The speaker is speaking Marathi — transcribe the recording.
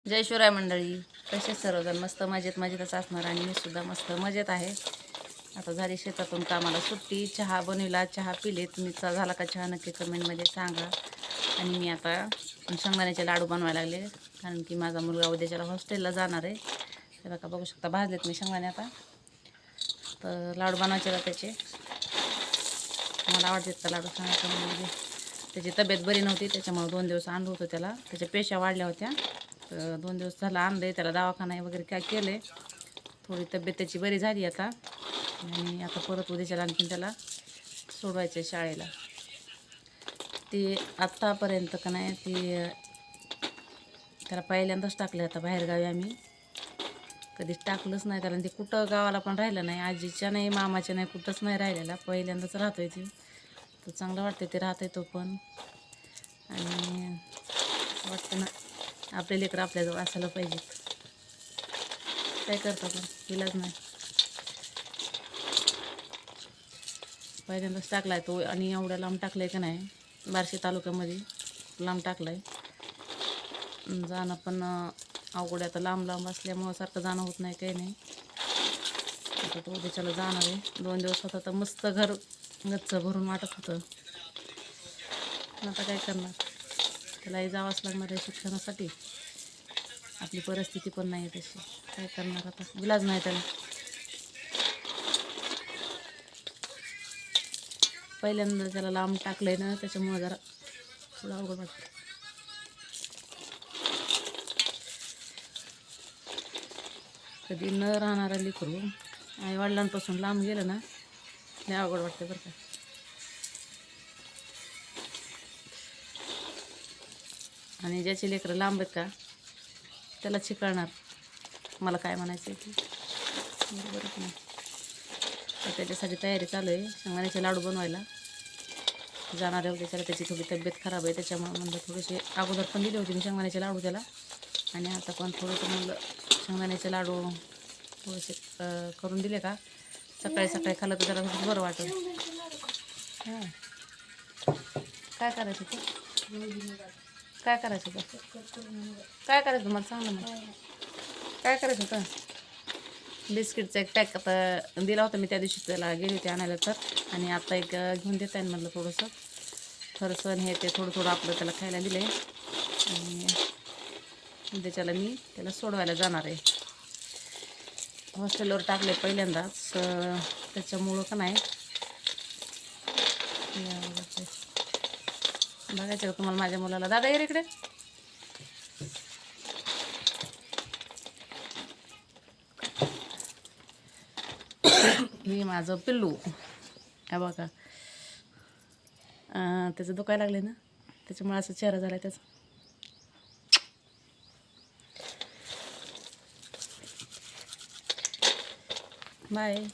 जय शिवराय मंडळी, कसे सर्वजण मस्त मजेत मजेतच असणार आणि मी सुद्धा मस्त मजेत आहे. आता झाली शेतातून कामाला सुट्टी, चहा बनविला, चहा पिले. तुम्हीचा झाला का चहा नक्की कमेंटमध्ये सांगा. आणि मी आता शेंगदाण्याचे लाडू बनवायला लागले, कारण की माझा मुलगा उद्याच्याला हॉस्टेलला जाणार आहे. तर का बघू शकता भाजलेत मी शेंगदाणे आता. तर लाडू बनवायचे त्याचे मला आवडतात का लाडू सांगायचं म्हणजे त्याची तब्येत बरी नव्हती, त्याच्यामुळे 2 दिवस आणलं होतं त्याला. त्याच्या पेशा वाढल्या होत्या. तर 2 दिवस झाला आणले त्याला, दवाखाना वगैरे काय केले. थोडी तब्येत त्याची बरी झाली आता. आणि आता परत उद्याच्याला आणखीन त्याला सोडवायचं शाळेला. ती आत्तापर्यंत का नाही ती त्याला पहिल्यांदाच टाकले. आता बाहेरगावी आम्ही कधीच टाकलंच नाही त्याला. ते कुठं गावाला पण राहिलं नाही, आजीच्या नाही, मामाच्या नाही, कुठंच नाही राहिलेला. पहिल्यांदाच राहतोय ती. तर चांगलं वाटतं ते राहतंय तो पण. आणि वाटतं ना आपले लेकरं आपल्याजवळ असायला पाहिजेत. काय करता पण इलाज नाही. पहिल्यांदाच टाकला आहे तो आणि एवढ्या लांब टाकलं आहे का नाही. बार्शी तालुक्यामध्ये लांब टाकलं आहे. जाणं पण अवघड आता, लांब लांब असल्यामुळं सारखं जाणं होत नाही, काही नाही. आता तो उद्याच्याला जाणार आहे. 2 दिवस होता तर मस्त घर गच्च भरून वाटत होतं. आता काय करणार, त्यालाही जावंच लागणार आहे शिक्षणासाठी. आपली परिस्थिती पण नाही तशी, काय करणार आता, इलाज नाही त्याला. पहिल्यांदा त्याला लांब टाकलंय ना, त्याच्यामुळं जरा थोडं अवघड वाटतं. कधी न राहणारा लेकरू आई वडिलांपासून लांब गेलं ना, लय अवघड वाटतं बरं का. आणि ज्याचे लेकरं लांब आहेत का त्याला शिकवणार मला काय म्हणायचं आहे की बरोबर नाही. तर त्याच्यासाठी तयारी चालू आहे. शेंगदाण्याचे लाडू बनवायला जाणार आहे उद्याच्याला. त्याची थोडी तब्येत खराब आहे, त्याच्यामुळे म्हणलं थोडेसे अगोदर पण दिले होते मी शेंगदाण्याचे लाडू त्याला. आणि आता पण थोडंसं म्हणलं शेंगदाण्याचे लाडू थोडेसे करून दिले का सकाळी सकाळी खाल्लं तर त्याला थोडं बरं वाटेल. हां, काय करायचं ते, काय करायचं तर, काय करायचं मला सांग ना. मग काय करायचं होतं. बिस्किटचा एक पॅक आता दिला होता मी त्या दिवशी, त्याला गेली होती आणायला तर. आणि आता एक घेऊन देत आहे म्हटलं थोडंसं फरसण हे ते थोडं थोडं आपलं त्याला खायला दिलं आहे. आणि त्याच्याला मी त्याला सोडवायला जाणार आहे. हॉस्टेलवर टाकले पहिल्यांदाच, त्याच्यामुळं का नाही बघायचं तुम्हाला माझ्या मुलाला. दादा ये इकडे. हे माझं पिल्लू हा बघा. त्याचं दुखायला लागले ना, त्याच्यामुळे असं चेहरा झाला त्याचा. बाय.